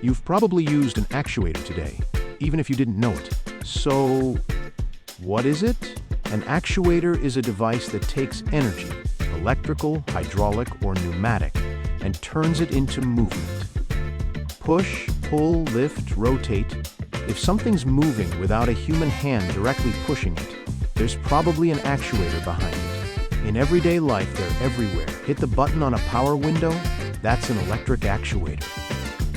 You've probably used an actuator today, even if you didn't know it. So, what is it? An actuator is a device that takes energy, electrical, hydraulic, or pneumatic, and turns it into movement. Push, pull, lift, rotate. If something's moving without a human hand directly pushing it, there's probably an actuator behind it. In everyday life, they're everywhere. Hit the button on a power window? That's an electric actuator.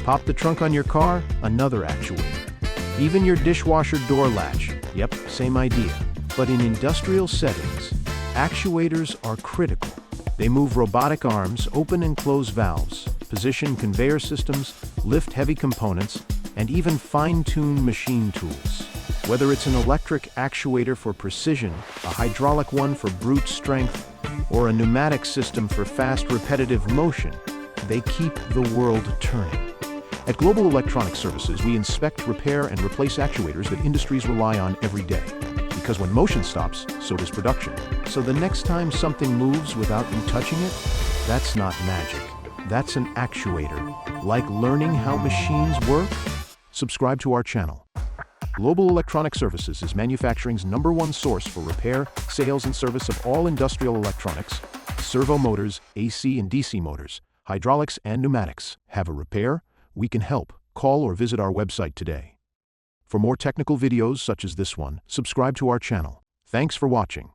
Pop the trunk on your car? Another actuator. Even your dishwasher door latch? Yep, same idea. But in industrial settings, actuators are critical. They move robotic arms, open and close valves, position conveyor systems, lift heavy components, and even fine-tune machine tools. Whether it's an electric actuator for precision, a hydraulic one for brute strength, or a pneumatic system for fast, repetitive motion, they keep the world turning. At Global Electronic Services, we inspect, repair, and replace actuators that industries rely on every day. Because when motion stops, so does production. So the next time something moves without you touching it, that's not magic. That's an actuator. Like learning how machines work? Subscribe to our channel. Global Electronic Services is manufacturing's #1 source for repair, sales, and service of all industrial electronics, servo motors, AC and DC motors, hydraulics, and pneumatics. Have a repair? We can help. Call or visit our website today. For more technical videos such as this one, subscribe to our channel. Thanks for watching.